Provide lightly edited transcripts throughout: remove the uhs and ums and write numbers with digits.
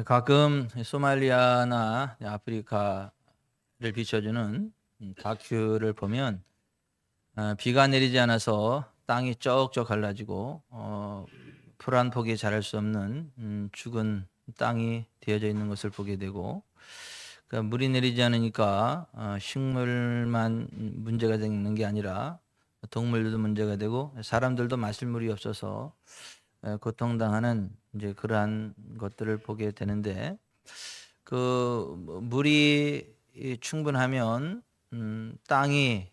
가끔 소말리아나 아프리카를 비춰주는 다큐를 보면 비가 내리지 않아서 땅이 쩍쩍 갈라지고 풀 한 폭이 자랄 수 없는 죽은 땅이 되어져 있는 것을 보게 되고, 그러니까 물이 내리지 않으니까 식물만 문제가 되는 게 아니라 동물들도 문제가 되고 사람들도 마실 물이 없어서 고통당하는 이제 그러한 것들을 보게 되는데, 물이 충분하면 땅이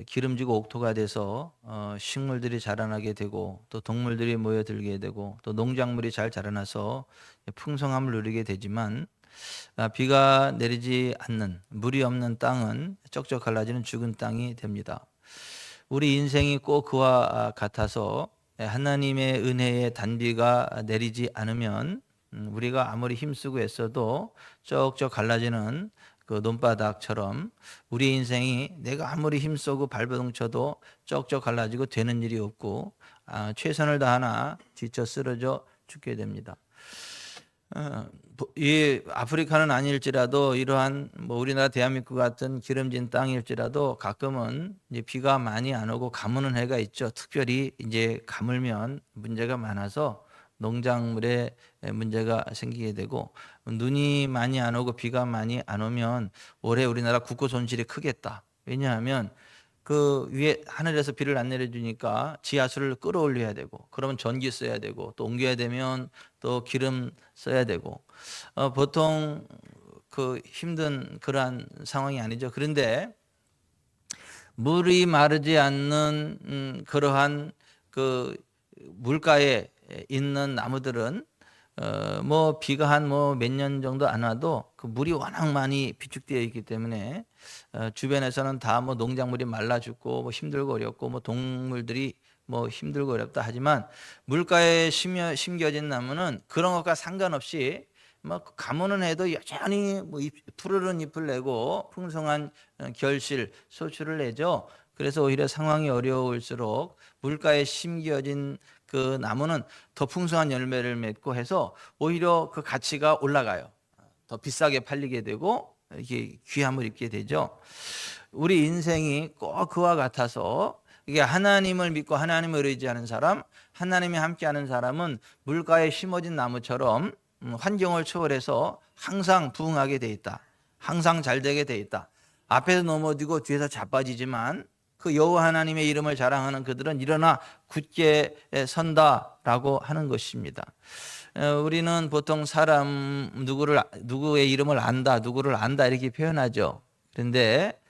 기름지고 옥토가 돼서 식물들이 자라나게 되고, 또 동물들이 모여들게 되고, 또 농작물이 잘 자라나서 풍성함을 누리게 되지만, 비가 내리지 않는 물이 없는 땅은 쩍쩍 갈라지는 죽은 땅이 됩니다. 우리 인생이 꼭 그와 같아서 하나님의 은혜의 단비가 내리지 않으면 우리가 아무리 힘쓰고 애써도 쩍쩍 갈라지는 그 논바닥처럼 우리 인생이 내가 아무리 힘쓰고 발버둥 쳐도 쩍쩍 갈라지고 되는 일이 없고 최선을 다하나 지쳐 쓰러져 죽게 됩니다. 이 아프리카는 아닐지라도 이러한 우리나라 대한민국 같은 기름진 땅일지라도 가끔은 이제 비가 많이 안 오고 가무는 해가 있죠. 특별히 이제 가물면 문제가 많아서 농작물에 문제가 생기게 되고, 눈이 많이 안 오고 비가 많이 안 오면 올해 우리나라 국고 손실이 크겠다. 왜냐하면 그 위에 하늘에서 비를 안 내려주니까 지하수를 끌어올려야 되고, 그러면 전기 써야 되고, 또 옮겨야 되면 또 기름 써야 되고, 보통 그 힘든 그러한 상황이 아니죠. 그런데 물이 마르지 않는 그러한 그 물가에 있는 나무들은 비가 한 몇 년 정도 안 와도 그 물이 워낙 많이 비축되어 있기 때문에 주변에서는 다 농작물이 말라 죽고 힘들고 어렵고 동물들이 힘들고 어렵다 하지만, 물가에 심겨진 나무는 그런 것과 상관없이 가무는 해도 여전히 푸르른 잎을 내고 풍성한 결실 소출을 내죠. 그래서 오히려 상황이 어려울수록 물가에 심겨진 그 나무는 더 풍성한 열매를 맺고 해서 오히려 그 가치가 올라가요. 더 비싸게 팔리게 되고 이게 귀함을 입게 되죠. 우리 인생이 꼭 그와 같아서, 이게 하나님을 믿고 하나님을 의지하는 사람, 하나님이 함께하는 사람은 물가에 심어진 나무처럼 환경을 초월해서 항상 부흥하게 돼 있다. 항상 잘 되게 돼 있다. 앞에서 넘어지고 뒤에서 자빠지지만 그 여호와 하나님의 이름을 자랑하는 그들은 일어나 굳게 선다라고 하는 것입니다. 우리는 보통 사람 누구의 이름을 안다, 누구를 안다 이렇게 표현하죠. 그런데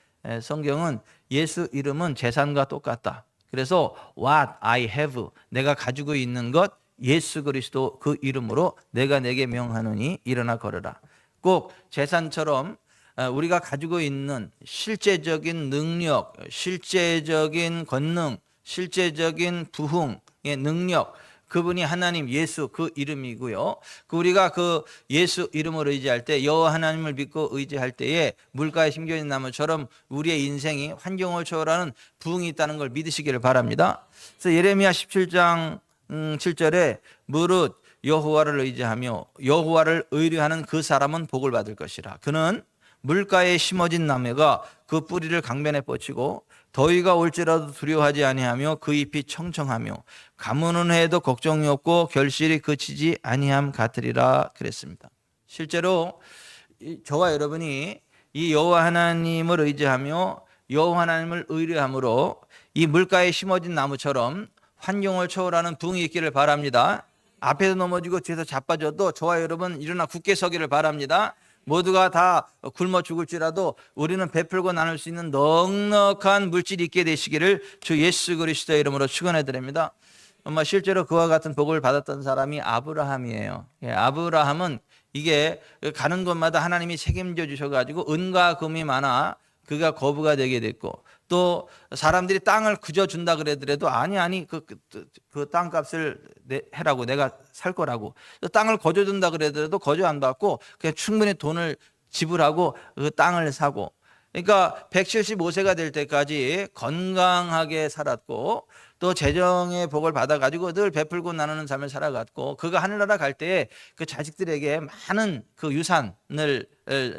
성경은 예수 이름은 재산과 똑같다. 그래서 what I have, 내가 가지고 있는 것, 예수 그리스도 그 이름으로 내가 내게 명하노니 일어나 걸어라. 꼭 재산처럼 우리가 가지고 있는 실제적인 능력, 실제적인 권능, 실제적인 부흥의 능력, 그분이 하나님 예수 그 이름이고요. 우리가 그 예수 이름을 의지할 때, 여호와 하나님을 믿고 의지할 때에 물가에 심겨진 나무처럼 우리의 인생이 환경을 초월하는 부흥이 있다는 걸 믿으시기를 바랍니다. 그래서 예레미야 17장 7절에 무릇 여호와를 의지하며 여호와를 의뢰하는 그 사람은 복을 받을 것이라. 그는 물가에 심어진 나무가 그 뿌리를 강변에 뻗치고 더위가 올지라도 두려워하지 아니하며 그 잎이 청청하며 가무는 해도 걱정이 없고 결실이 그치지 아니함 같으리라 그랬습니다. 실제로 저와 여러분이 이 여호와 하나님을 의지하며 여호와 하나님을 의뢰함으로 이 물가에 심어진 나무처럼 환경을 초월하는 부흥이 있기를 바랍니다. 앞에서 넘어지고 뒤에서 자빠져도 저와 여러분 일어나 굳게 서기를 바랍니다. 모두가 다 굶어 죽을지라도 우리는 베풀고 나눌 수 있는 넉넉한 물질이 있게 되시기를 주 예수 그리스도의 이름으로 축원해 드립니다. 실제로 그와 같은 복을 받았던 사람이 아브라함이에요. 아브라함은 이게 가는 곳마다 하나님이 책임져 주셔가지고 은과 금이 많아 그가 거부가 되게 됐고, 또 사람들이 땅을 그저 준다 그러더라도 아니 그 땅값을 해라고, 내가 살 거라고. 땅을 거저 준다 그러더라도 거저 안 받고 그냥 충분히 돈을 지불하고 그 땅을 사고, 그러니까 175세가 될 때까지 건강하게 살았고, 또 재정의 복을 받아가지고 늘 베풀고 나누는 삶을 살아갔고, 그가 하늘나라 갈 때에 그 자식들에게 많은 그 유산을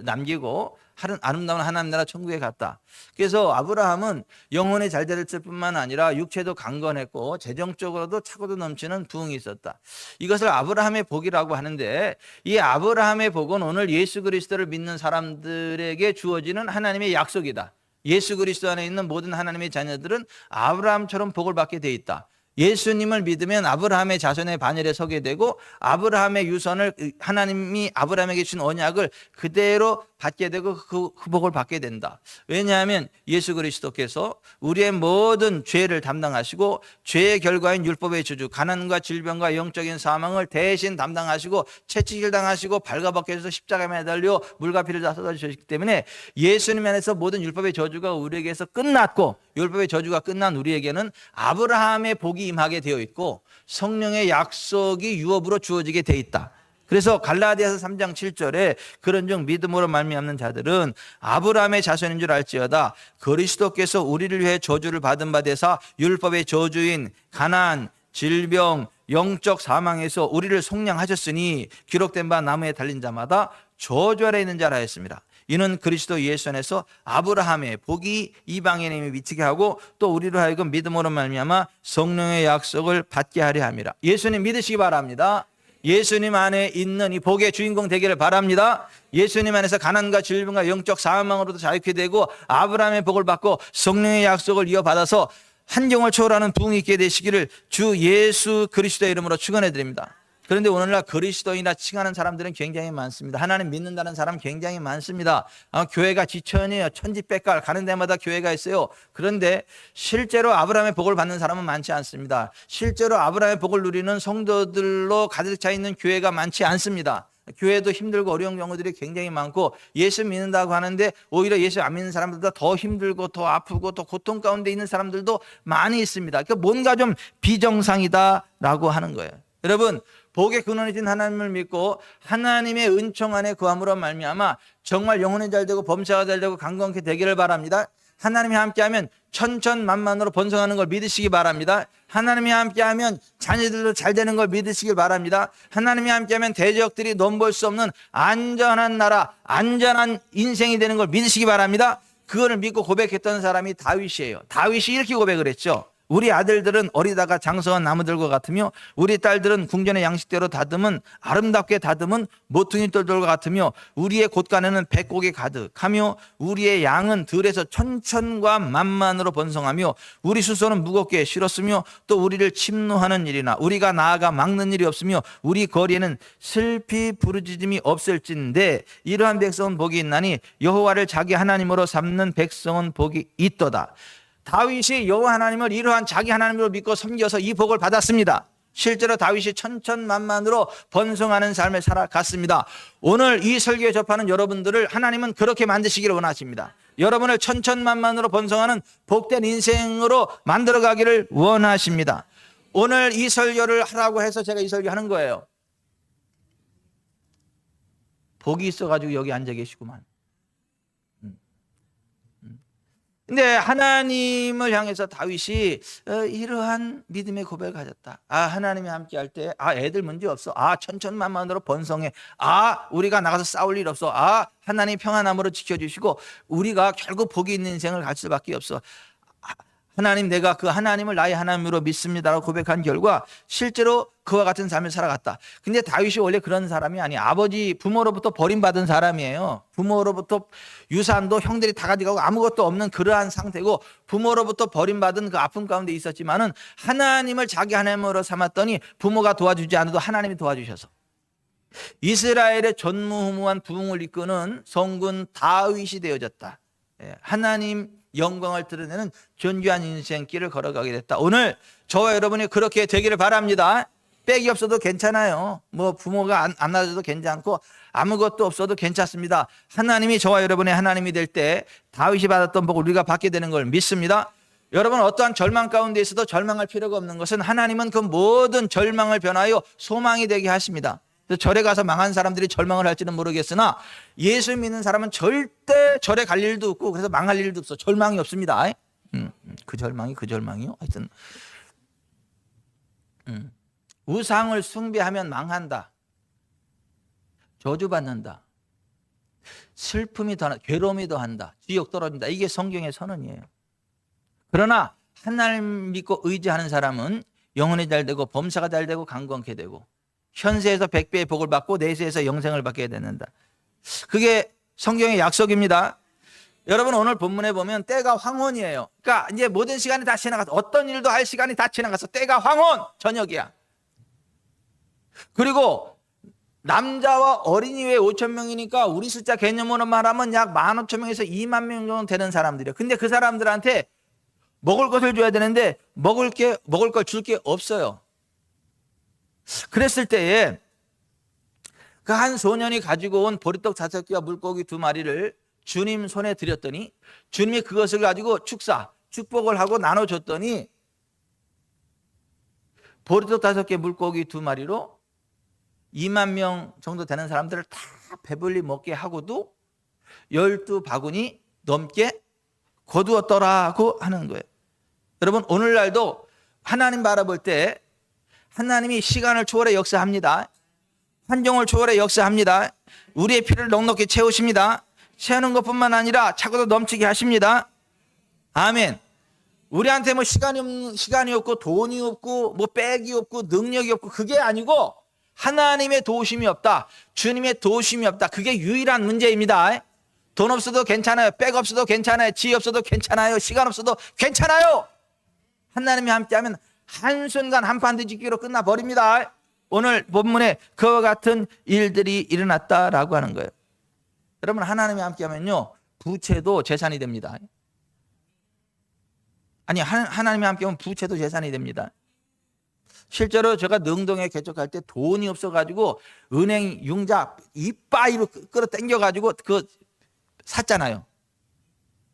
남기고 아름다운 하나님 나라 천국에 갔다. 그래서 아브라함은 영혼이 잘 됐을 뿐만 아니라 육체도 강건했고 재정적으로도 차고도 넘치는 부흥이 있었다. 이것을 아브라함의 복이라고 하는데, 이 아브라함의 복은 오늘 예수 그리스도를 믿는 사람들에게 주어지는 하나님의 약속이다. 예수 그리스도 안에 있는 모든 하나님의 자녀들은 아브라함처럼 복을 받게 돼 있다. 예수님을 믿으면 아브라함의 자손의 반열에 서게 되고, 아브라함의 유선을, 하나님이 아브라함에게 준 언약을 그대로 받게 되고 그 복을 받게 된다. 왜냐하면 예수 그리스도께서 우리의 모든 죄를 담당하시고 죄의 결과인 율법의 저주, 가난과 질병과 영적인 사망을 대신 담당하시고 채찍을 당하시고 발가벗겨져서 십자가에 매달려 물과 피를 다 쏟아주셨기 때문에 예수님 안에서 모든 율법의 저주가 우리에게서 끝났고, 율법의 저주가 끝난 우리에게는 아브라함의 복이 임하게 되어 있고 성령의 약속이 유업으로 주어지게 되어 있다. 그래서 갈라디아서 3장 7절에 그런즉 믿음으로 말미암는 자들은 아브라함의 자손인 줄 알지어다 그리스도께서 우리를 위해 저주를 받은 바 되사 율법의 저주인 가난, 질병, 영적 사망에서 우리를 속량하셨으니 기록된 바 나무에 달린 자마다 저주 아래 있는 자라 했습니다. 이는 그리스도 예수 안에서 아브라함의 복이 이방인에게 미치게 하고 또 우리로 하여금 믿음으로 말미암아 성령의 약속을 받게 하려 함이라. 예수님 믿으시기 바랍니다. 예수님 안에 있는 이 복의 주인공 되기를 바랍니다. 예수님 안에서 가난과 질병과 영적 사망으로도 자유케 되고 아브라함의 복을 받고 성령의 약속을 이어받아서 한경을 초월하는 부흥이 있게 되시기를 주 예수 그리스도의 이름으로 축원해 드립니다. 그런데 오늘날 그리스도인이라 칭하는 사람들은 굉장히 많습니다. 하나님 믿는다는 사람 굉장히 많습니다. 교회가 지천이에요. 천지백갈 가는 데마다 교회가 있어요. 그런데 실제로 아브라함의 복을 받는 사람은 많지 않습니다. 실제로 아브라함의 복을 누리는 성도들로 가득 차 있는 교회가 많지 않습니다. 교회도 힘들고 어려운 경우들이 굉장히 많고 예수 믿는다고 하는데 오히려 예수 안 믿는 사람들보다 더 힘들고 더 아프고 더 고통 가운데 있는 사람들도 많이 있습니다. 그러니까 뭔가 좀 비정상이다라고 하는 거예요. 여러분, 복의 근원이신 하나님을 믿고 하나님의 은총 안에 거함으로 말미암아 정말 영혼이 잘 되고 범사가 잘 되고 강건케 되기를 바랍니다. 하나님이 함께하면 천천만만으로 번성하는 걸 믿으시기 바랍니다. 하나님이 함께하면 자녀들도 잘 되는 걸 믿으시기 바랍니다. 하나님이 함께하면 대적들이 넘볼 수 없는 안전한 나라, 안전한 인생이 되는 걸 믿으시기 바랍니다. 그거를 믿고 고백했던 사람이 다윗이에요. 다윗이 이렇게 고백을 했죠. 우리 아들들은 어리다가 장성한 나무들과 같으며 우리 딸들은 궁전의 양식대로 다듬은 아름답게 다듬은 모퉁이 돌들과 같으며 우리의 곳간에는 백곡이 가득하며 우리의 양은 들에서 천천과 만만으로 번성하며 우리 수소는 무겁게 실었으며 또 우리를 침노하는 일이나 우리가 나아가 막는 일이 없으며 우리 거리에는 슬피 부르짖음이 없을진데 이러한 백성은 복이 있나니 여호와를 자기 하나님으로 삼는 백성은 복이 있도다. 다윗이 여호와 하나님을 이러한 자기 하나님으로 믿고 섬겨서 이 복을 받았습니다. 실제로 다윗이 천천만만으로 번성하는 삶을 살아갔습니다. 오늘 이 설교에 접하는 여러분들을 하나님은 그렇게 만드시기를 원하십니다. 여러분을 천천만만으로 번성하는 복된 인생으로 만들어가기를 원하십니다. 오늘 이 설교를 하라고 해서 제가 이 설교하는 거예요. 복이 있어가지고 여기 앉아 계시구만. 근데 하나님을 향해서 다윗이 이러한 믿음의 고백을 가졌다. 하나님이 함께 할 때 애들 문제 없어. 천천만만으로 번성해. 우리가 나가서 싸울 일 없어. 하나님 평안함으로 지켜주시고 우리가 결국 복이 있는 인생을 갈 수밖에 없어. 하나님, 내가 그 하나님을 나의 하나님으로 믿습니다라고 고백한 결과 실제로 그와 같은 삶을 살아갔다. 근데 다윗이 원래 그런 사람이 아니에요. 부모로부터 버림받은 사람이에요. 부모로부터 유산도 형들이 다 가져가고 아무것도 없는 그러한 상태고 부모로부터 버림받은 그 아픔 가운데 있었지만은 하나님을 자기 하나님으로 삼았더니 부모가 도와주지 않아도 하나님이 도와주셔서 이스라엘의 전무후무한 부흥을 이끄는 성군 다윗이 되어졌다. 하나님 영광을 드러내는 존귀한 인생길을 걸어가게 됐다. 오늘 저와 여러분이 그렇게 되기를 바랍니다. 빽이 없어도 괜찮아요. 부모가 안 낳아줘도 괜찮고 아무것도 없어도 괜찮습니다. 하나님이 저와 여러분의 하나님이 될 때 다윗이 받았던 복을 우리가 받게 되는 걸 믿습니다. 여러분, 어떠한 절망 가운데 있어도 절망할 필요가 없는 것은 하나님은 그 모든 절망을 변하여 소망이 되게 하십니다. 절에 가서 망한 사람들이 절망을 할지는 모르겠으나 예수 믿는 사람은 절대 절에 갈 일도 없고 그래서 망할 일도 없어. 절망이 없습니다. 그 절망이요? 하여튼 우상을 숭배하면 망한다. 저주받는다. 슬픔이 더한다. 괴로움이 더한다. 지옥 떨어진다. 이게 성경의 선언이에요. 그러나 하나님 믿고 의지하는 사람은 영혼이 잘 되고 범사가 잘 되고 강건케 되고 현세에서 100배의 복을 받고 내세에서 영생을 받게 되는다. 그게 성경의 약속입니다. 여러분 오늘 본문에 보면 때가 황혼이에요. 그러니까 이제 모든 시간이 다 지나가서 어떤 일도 할 시간이 다 지나가서 때가 황혼 저녁이야. 그리고 남자와 어린이 외에 5천 명이니까 우리 숫자 개념으로 말하면 약 15,000명에서 2만 명 정도 되는 사람들이에요. 근데 그 사람들한테 먹을 것을 줘야 되는데 먹을 걸 줄 게 없어요. 그랬을 때에 그 한 소년이 가지고 온 보리떡 5개와 물고기 2마리를 주님 손에 드렸더니 주님이 그것을 가지고 축복을 하고 나눠줬더니 보리떡 5개 물고기 2마리로 2만 명 정도 되는 사람들을 다 배불리 먹게 하고도 12바구니 넘게 거두었더라고 하는 거예요. 여러분 오늘날도 하나님 바라볼 때 하나님이 시간을 초월해 역사합니다. 환경을 초월해 역사합니다. 우리의 필요를 넉넉히 채우십니다. 채우는 것뿐만 아니라 차고도 넘치게 하십니다. 아멘. 우리한테 뭐 시간이 없고 돈이 없고 뭐 백이 없고 능력이 없고 그게 아니고 하나님의 도우심이 없다. 주님의 도우심이 없다. 그게 유일한 문제입니다. 돈 없어도 괜찮아요. 백 없어도 괜찮아요. 지혜 없어도 괜찮아요. 시간 없어도 괜찮아요. 하나님이 함께하면 한순간 한판 뒤집기로 끝나버립니다. 오늘 본문에 그와 같은 일들이 일어났다라고 하는 거예요. 여러분 하나님이 함께하면요 부채도 재산이 됩니다. 아니 하나님이 함께하면 부채도 재산이 됩니다. 실제로 제가 능동에 개척할 때 돈이 없어가지고 은행 융자 이빠이로 끌어당겨가지고 그 샀잖아요.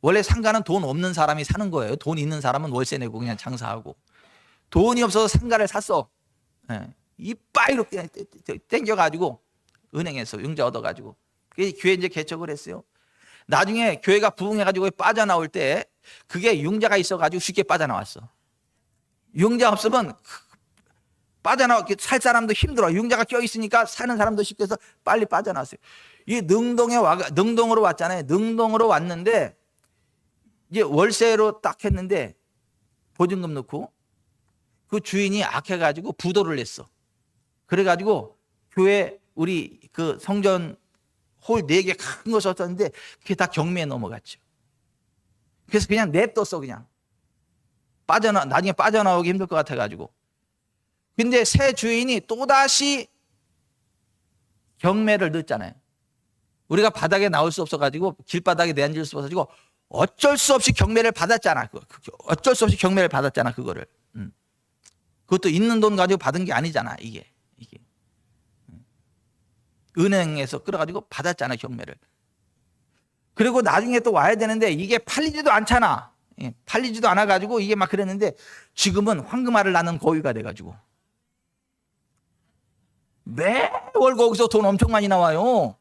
원래 상가는 돈 없는 사람이 사는 거예요. 돈 있는 사람은 월세 내고 그냥 장사하고. 돈이 없어서 상가를 샀어. 이빠이로 땡겨가지고 은행에서 융자 얻어가지고 교회 이제 개척을 했어요. 나중에 교회가 부흥해가지고 빠져나올 때 그게 융자가 있어가지고 쉽게 빠져나왔어. 융자 없으면 살 사람도 힘들어. 융자가 껴있으니까 사는 사람도 쉽게 해서 빨리 빠져나왔어요. 이 능동으로 왔잖아요. 능동으로 왔는데 이제 월세로 딱 했는데 보증금 넣고 그 주인이 악해가지고 부도를 냈어. 그래가지고 교회 우리 그 성전 홀 4개 큰 거 썼었는데 그게 다 경매에 넘어갔죠. 그래서 그냥 냅뒀어. 그냥 나중에 빠져나오기 힘들 것 같아가지고. 근데 새 주인이 또다시 경매를 넣었잖아요. 우리가 바닥에 나올 수 없어가지고 길바닥에 내앉을 수 없어가지고 어쩔 수 없이 경매를 받았잖아. 어쩔 수 없이 경매를 받았잖아. 그거를. 그것도 있는 돈 가지고 받은 게 아니잖아. 이게. 은행에서 끌어가지고 받았잖아. 경매를. 그리고 나중에 또 와야 되는데 이게 팔리지도 않잖아. 팔리지도 않아가지고 이게 막 그랬는데 지금은 황금알을 낳는 고유가 돼가지고 매월 거기서 돈 엄청 많이 나와요.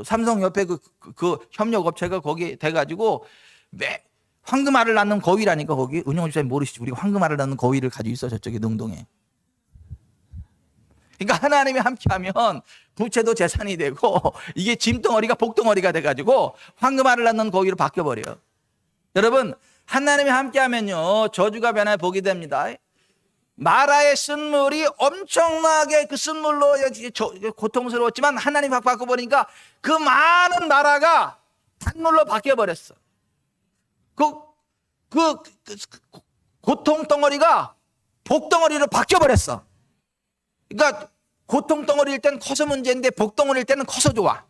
삼성 옆에 그 협력업체가 거기 돼가지고 황금알을 낳는 거위라니까. 거기 은영호 집사님 모르시죠? 우리가 황금알을 낳는 거위를 가지고 있어. 저쪽에 능동에. 그러니까 하나님이 함께하면 부채도 재산이 되고 이게 짐덩어리가 복덩어리가 돼가지고 황금알을 낳는 거위로 바뀌어버려요. 여러분 하나님이 함께하면요 저주가 변해 복이 됩니다. 마라의 쓴물이 엄청나게 그 쓴물로 고통스러웠지만 하나님이 바꿔버리니까 그 많은 마라가 단물로 바뀌어버렸어. 그 고통 덩어리가 복 덩어리로 바뀌어버렸어. 그러니까 고통 덩어리일 때는 커서 문제인데 복 덩어리일 때는 커서 좋아.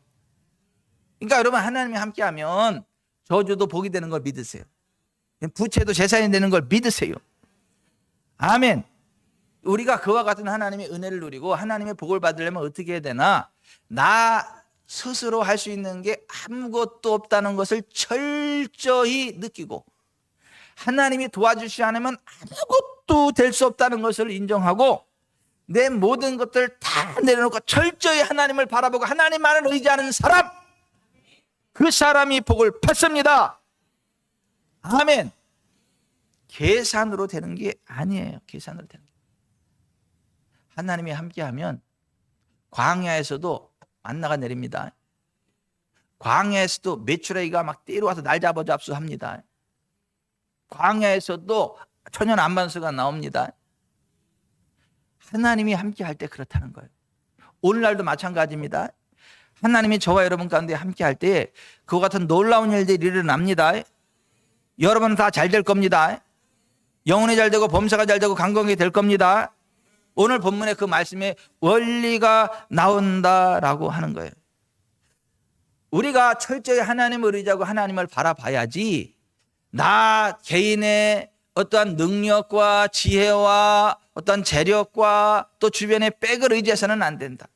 그러니까 여러분 하나님이 함께하면 저주도 복이 되는 걸 믿으세요. 부채도 재산이 되는 걸 믿으세요. 아멘. 우리가 그와 같은 하나님의 은혜를 누리고 하나님의 복을 받으려면 어떻게 해야 되나? 나 스스로 할 수 있는 게 아무것도 없다는 것을 철저히 느끼고 하나님이 도와주시지 않으면 아무것도 될 수 없다는 것을 인정하고 내 모든 것들 다 내려놓고 철저히 하나님을 바라보고 하나님만을 의지하는 사람, 그 사람이 복을 받습니다. 아멘. 계산으로 되는 게 아니에요. 계산으로 되는 게. 하나님이 함께하면 광야에서도 만나가 내립니다. 광야에서도 메추라기가 막 뛰어와서 날 잡수합니다. 광야에서도 천연 안반수가 나옵니다. 하나님이 함께할 때 그렇다는 거예요. 오늘날도 마찬가지입니다. 하나님이 저와 여러분 가운데 함께할 때 그와 같은 놀라운 일들이 일어납니다. 여러분은 다 잘 될 겁니다. 영혼이 잘 되고 범사가 잘 되고 강건하게 될 겁니다. 오늘 본문의 그 말씀에 원리가 나온다라고 하는 거예요. 우리가 철저히 하나님을 의지하고 하나님을 바라봐야지 나 개인의 어떠한 능력과 지혜와 어떤 재력과 또 주변의 백을 의지해서는 안 된다.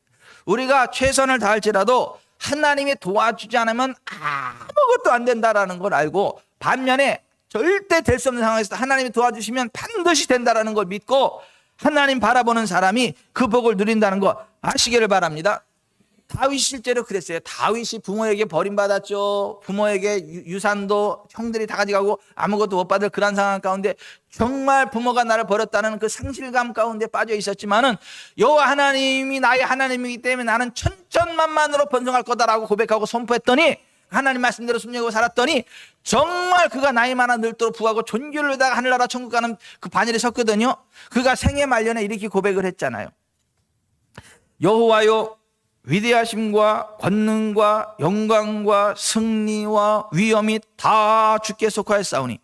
우리가 최선을 다할지라도 하나님이 도와주지 않으면 아무것도 안 된다라는 걸 알고, 반면에 절대 될 수 없는 상황에서 하나님이 도와주시면 반드시 된다라는 걸 믿고 하나님 바라보는 사람이 그 복을 누린다는 거 아시기를 바랍니다. 다윗이 실제로 그랬어요. 다윗이 부모에게 버림받았죠. 부모에게 유산도 형들이 다 가져가고 아무것도 못 받을 그런 상황 가운데 정말 부모가 나를 버렸다는 그 상실감 가운데 빠져 있었지만은 여호와 하나님이 나의 하나님이기 때문에 나는 천천만만으로 번성할 거다라고 고백하고 선포했더니, 하나님 말씀대로 순종하고 살았더니 정말 그가 나이마다 늙도록 부하고 존귀를 누리다가 하늘나라 천국 가는 그 반열에 섰거든요. 그가 생애 말년에 이렇게 고백을 했잖아요. 여호와여, 위대하심과 권능과 영광과 승리와 위엄이 다 주께 속하였사오니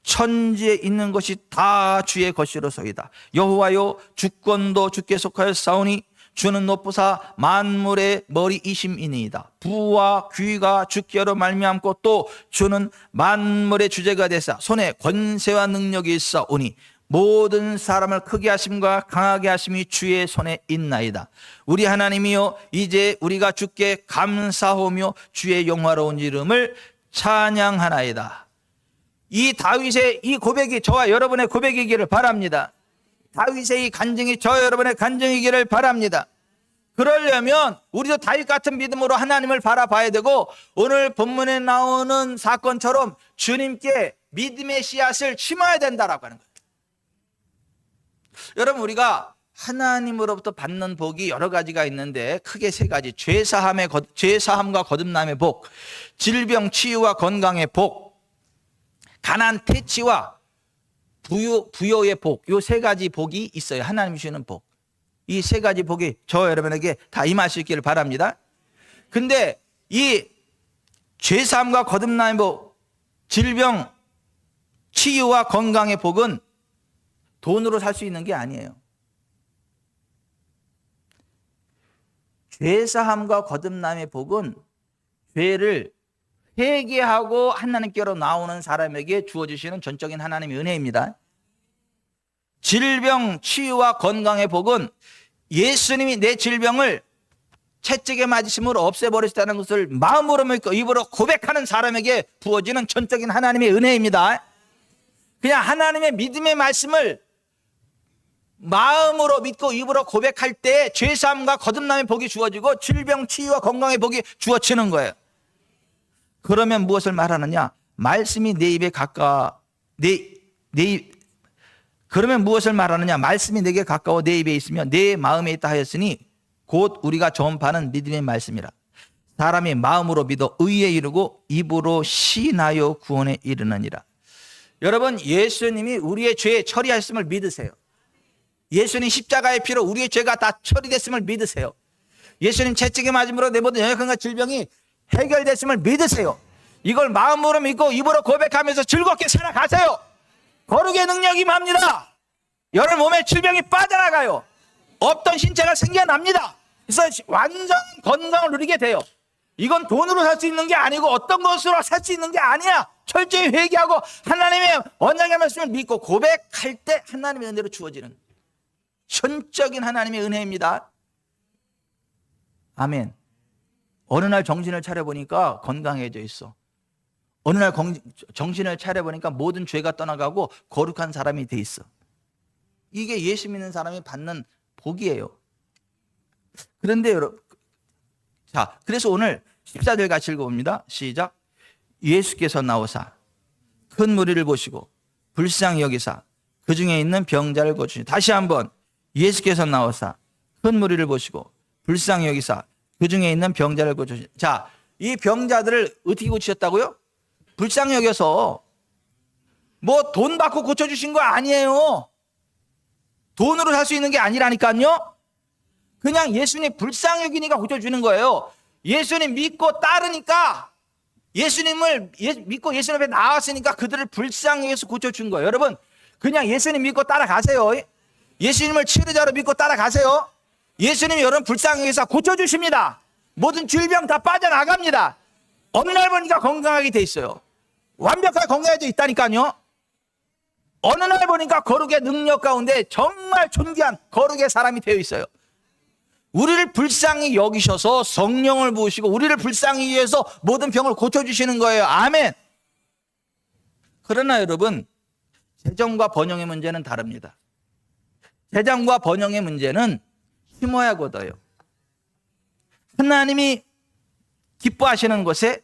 천지에 있는 것이 다 주의 것이로소이다. 여호와여, 주권도 주께 속하였사오니 주는 높으사 만물의 머리이심이니이다. 부와 귀가 주께로 말미암고 또 주는 만물의 주제가 되사 손에 권세와 능력이 있사오니 모든 사람을 크게 하심과 강하게 하심이 주의 손에 있나이다. 우리 하나님이여, 이제 우리가 주께 감사하며 주의 영화로운 이름을 찬양하나이다. 이 다윗의 이 고백이 저와 여러분의 고백이기를 바랍니다. 다윗의 이 간증이 저와 여러분의 간증이기를 바랍니다. 그러려면 우리도 다윗 같은 믿음으로 하나님을 바라봐야 되고, 오늘 본문에 나오는 사건처럼 주님께 믿음의 씨앗을 심어야 된다라고 하는 거예요. 여러분, 우리가 하나님으로부터 받는 복이 여러 가지가 있는데 크게 세 가지: 죄사함과 거듭남의 복, 질병 치유와 건강의 복, 가난 퇴치와 부요의 복, 이 세 가지 복이 있어요. 하나님이 주시는 복. 이 세 가지 복이 저 여러분에게 다 임할 수 있기를 바랍니다. 근데 이 죄사함과 거듭남의 복, 질병 치유와 건강의 복은 돈으로 살 수 있는 게 아니에요. 죄사함과 거듭남의 복은 죄를 회개하고 하나님께로 나오는 사람에게 주어주시는 전적인 하나님의 은혜입니다. 질병 치유와 건강의 복은 예수님이 내 질병을 채찍에 맞으심으로 없애버리셨다는 것을 마음으로 믿고 입으로 고백하는 사람에게 부어지는 전적인 하나님의 은혜입니다. 그냥 하나님의 믿음의 말씀을 마음으로 믿고 입으로 고백할 때 죄사함과 거듭남의 복이 주어지고 질병 치유와 건강의 복이 주어지는 거예요. 그러면 무엇을 말하느냐? 말씀이 내 입에 그러면 무엇을 말하느냐? 말씀이 내게 가까워 내 입에 있으며 내 마음에 있다 하였으니 곧 우리가 전파하는 믿음의 말씀이라. 사람이 마음으로 믿어 의에 이르고 입으로 시인하여 구원에 이르느니라. 여러분, 예수님이 우리의 죄 처리하셨음을 믿으세요. 예수님 십자가의 피로 우리의 죄가 다 처리됐음을 믿으세요. 예수님 채찍에 맞음으로 내 모든 연약함과 질병이 해결됐음을 믿으세요. 이걸 마음으로 믿고 입으로 고백하면서 즐겁게 살아가세요. 거룩의 능력이 임합니다. 여러분 몸에 질병이 빠져나가요. 없던 신체가 생겨납니다. 그래서 완전 건강을 누리게 돼요. 이건 돈으로 살 수 있는 게 아니고 어떤 것으로 살 수 있는 게 아니야. 철저히 회개하고 하나님의 언약의 말씀을 믿고 고백할 때 하나님의 은혜로 주어지는 전적인 하나님의 은혜입니다. 아멘. 어느 날 정신을 차려보니까 건강해져 있어. 어느 날 정신을 차려보니까 모든 죄가 떠나가고 거룩한 사람이 돼 있어. 이게 예수 믿는 사람이 받는 복이에요. 그런데 여러분, 자, 그래서 오늘 14절 같이 읽어봅니다. 시작. 예수께서 나오사 큰 무리를 보시고 불쌍히 여기사 그 중에 있는 병자를 고치니. 다시 한번. 예수께서 나오사 큰 무리를 보시고 불쌍히 여기사 그 중에 있는 병자를 고쳐주시. 자, 이 병자들을 어떻게 고치셨다고요? 불쌍히 여겨서. 뭐 돈 받고 고쳐주신 거 아니에요. 돈으로 살 수 있는 게 아니라니까요. 그냥 예수님 불쌍히 여기니까 고쳐주는 거예요. 예수님 믿고 따르니까, 예수님을 믿고 예수님 앞에 나왔으니까 그들을 불쌍히 여겨서 고쳐준 거예요. 여러분, 그냥 예수님 믿고 따라가세요. 예수님을 치료자로 믿고 따라가세요. 예수님이 여러분 불쌍히 여겨서 고쳐주십니다. 모든 질병 다 빠져나갑니다. 어느 날 보니까 건강하게 돼 있어요. 완벽하게 건강해져 있다니까요. 어느 날 보니까 거룩의 능력 가운데 정말 존귀한 거룩의 사람이 되어 있어요. 우리를 불쌍히 여기셔서 성령을 부으시고 우리를 불쌍히 여기셔서 모든 병을 고쳐주시는 거예요. 아멘. 그러나 여러분, 재정과 번영의 문제는 다릅니다. 재정과 번영의 문제는 심어야 거둬요. 하나님이 기뻐하시는 것에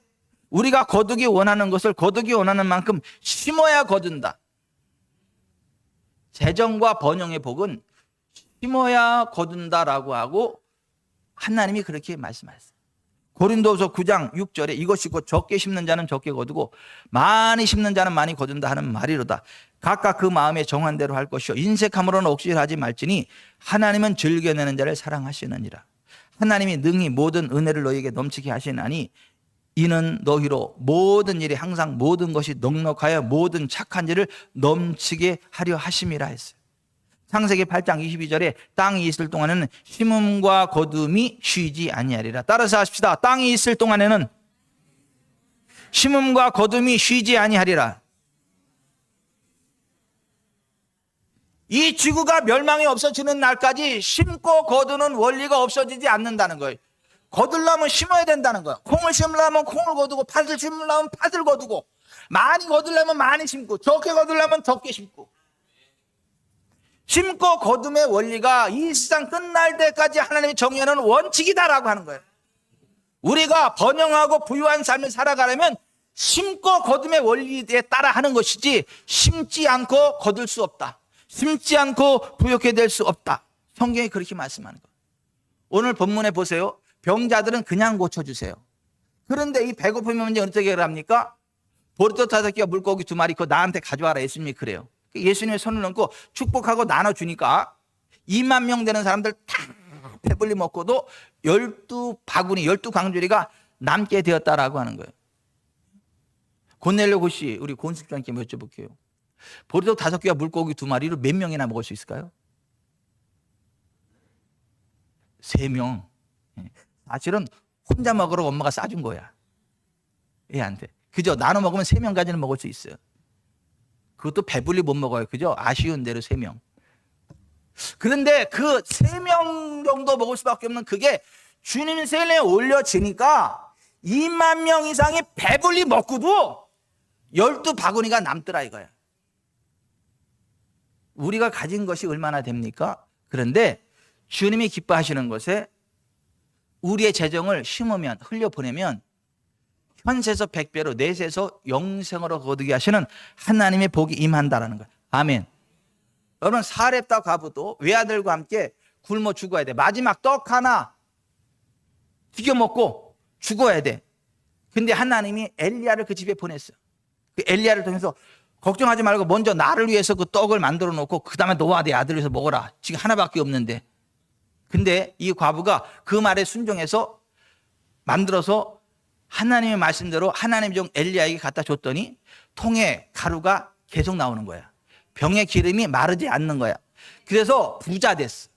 우리가 거두기 원하는 것을 거두기 원하는 만큼 심어야 거둔다. 재정과 번영의 복은 심어야 거둔다라고 하고 하나님이 그렇게 말씀하셨어요. 고린도후서 9장 6절에 이것이 곧 적게 심는 자는 적게 거두고 많이 심는 자는 많이 거둔다 하는 말이로다. 각각 그 마음에 정한 대로 할 것이요 인색함으로는 억지를 하지 말지니 하나님은 즐겨내는 자를 사랑하시느니라. 하나님이 능히 모든 은혜를 너희에게 넘치게 하시나니 이는 너희로 모든 일이 항상 모든 것이 넉넉하여 모든 착한 일을 넘치게 하려 하심이라 했어요. 창세기 8장 22절에 땅이 있을 동안에는 심음과 거둠이 쉬지 아니하리라. 따라서 하십시다. 땅이 있을 동안에는 심음과 거둠이 쉬지 아니하리라. 이 지구가 멸망이 없어지는 날까지 심고 거두는 원리가 없어지지 않는다는 거예요. 거두려면 심어야 된다는 거예요. 콩을 심으려면 콩을 거두고 팥을 심으려면 팥을 거두고 많이 거두려면 많이 심고 적게 거두려면 적게 심고 심고 거둠의 원리가 이 세상 끝날 때까지 하나님이 정해놓은 원칙이다라고 하는 거예요. 우리가 번영하고 부유한 삶을 살아가려면 심고 거둠의 원리에 따라 하는 것이지 심지 않고 거둘 수 없다. 심지 않고 부욕해 될 수 없다. 성경이 그렇게 말씀하는 거예요. 오늘 본문에 보세요. 병자들은 그냥 고쳐주세요. 그런데 이 배고픔의 문제 어떻게 합니까? 보리떡 5개와 물고기 2마리 그거 나한테 가져와라. 예수님이 그래요. 예수님의 손을 얹고 축복하고 나눠주니까 2만 명 되는 사람들 다 배불리 먹고도 12바구니 12광주리가 남게 되었다라고 하는 거예요. 고넬료 고씨 우리 권수장님께 여쭤볼게요. 보리떡 5개와 물고기 2마리로 몇 명이나 먹을 수 있을까요? 3명. 사실은 혼자 먹으러 엄마가 싸준 거야. 애한테. 그죠? 나눠 먹으면 3명까지는 먹을 수 있어요. 그것도 배불리 못 먹어요. 그죠? 아쉬운 대로 3명. 그런데 그 3명 정도 먹을 수밖에 없는 그게 주님 세례에 올려지니까 2만 명 이상이 배불리 먹고도 12바구니가 남더라 이거야. 우리가 가진 것이 얼마나 됩니까? 그런데 주님이 기뻐하시는 것에 우리의 재정을 심으면 흘려보내면 현세에서 100배로 내세에서 영생으로 거두게 하시는 하나님의 복이 임한다라는 거예요. 아멘. 여러분 사렙다 과부도 외아들과 함께 굶어 죽어야 돼. 마지막 떡 하나 튀겨 먹고 죽어야 돼. 근데 하나님이 엘리야를 그 집에 보냈어요. 그 엘리야를 통해서 걱정하지 말고 먼저 나를 위해서 그 떡을 만들어 놓고 그 다음에 너와 내 아들을 위해서 먹어라. 지금 하나밖에 없는데. 근데 이 과부가 그 말에 순종해서 만들어서 하나님의 말씀대로 하나님의 종 엘리야에게 갖다 줬더니 통에 가루가 계속 나오는 거야. 병의 기름이 마르지 않는 거야. 그래서 부자 됐어.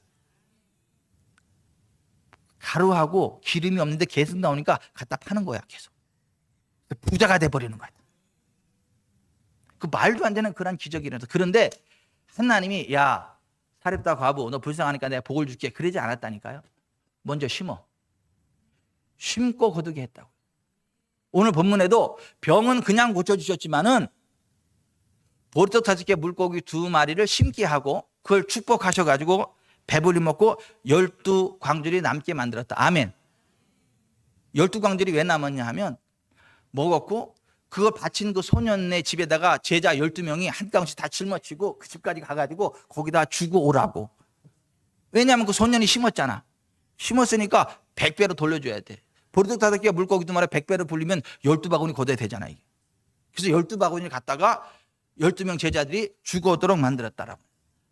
가루하고 기름이 없는데 계속 나오니까 갖다 파는 거야. 계속. 부자가 돼버리는 거야. 그 말도 안 되는 그런 기적이 일어나서. 그런데 하나님이 야 사렙다 과부 너 불쌍하니까 내가 복을 줄게 그러지 않았다니까요. 먼저 심어. 심고 거두게 했다고. 오늘 본문에도 병은 그냥 고쳐주셨지만은 보리떡 5개 물고기 2마리를 심게 하고 그걸 축복하셔가지고 배불리 먹고 12광주리 남게 만들었다. 아멘. 12광주리 왜 남았냐 하면 먹었고 그걸 바친 그 소년네 집에다가 제자 12명이 한 가운씩 다 짊어지고 그 집까지 가가지고 거기다 주고 오라고. 왜냐하면 그 소년이 심었잖아. 심었으니까 100배로 돌려줘야 돼. 보리떡 5개가 물고기 2마리 100배로 불리면 12바구니 걷어야 되잖아. 이게. 그래서 12바구니를 갖다가 12명 제자들이 죽어오도록 만들었다라고.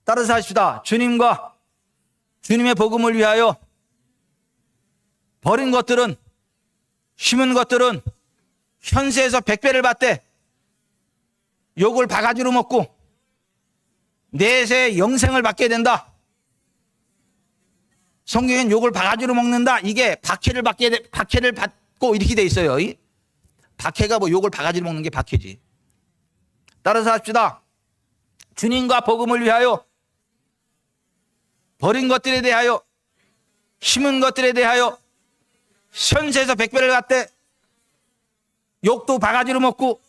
따라서 하십시다. 주님과 주님의 복음을 위하여 버린 것들은, 심은 것들은 현세에서 100배를 받되 욕을 바가지로 먹고 내세 영생을 받게 된다. 성경엔 욕을 바가지로 먹는다. 이게 박해를 받고 이렇게 돼 있어요. 박해가 뭐 욕을 바가지로 먹는 게 박해지. 따라서 합시다. 주님과 복음을 위하여 버린 것들에 대하여, 심은 것들에 대하여 현세에서 100배를 받되 욕도 바가지로 먹고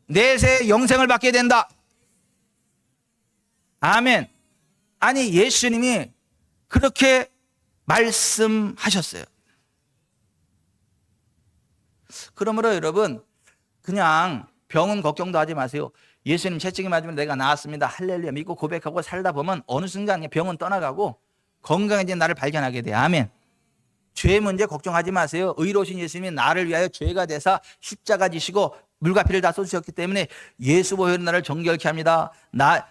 내세 영생을 받게 된다. 아멘. 아니, 예수님이 그렇게 말씀하셨어요. 그러므로 여러분, 그냥 병은 걱정도 하지 마세요. 예수님 채찍이 맞으면 내가 나았습니다. 할렐루야 믿고 고백하고 살다 보면 어느 순간 병은 떠나가고 건강해진 나를 발견하게 돼요. 아멘. 죄 문제 걱정하지 마세요. 의로우신 예수님이 나를 위하여 죄가 되사 십자가 지시고 물과 피를 다 쏟으셨기 때문에 예수 보혈은 나를 정결케 합니다.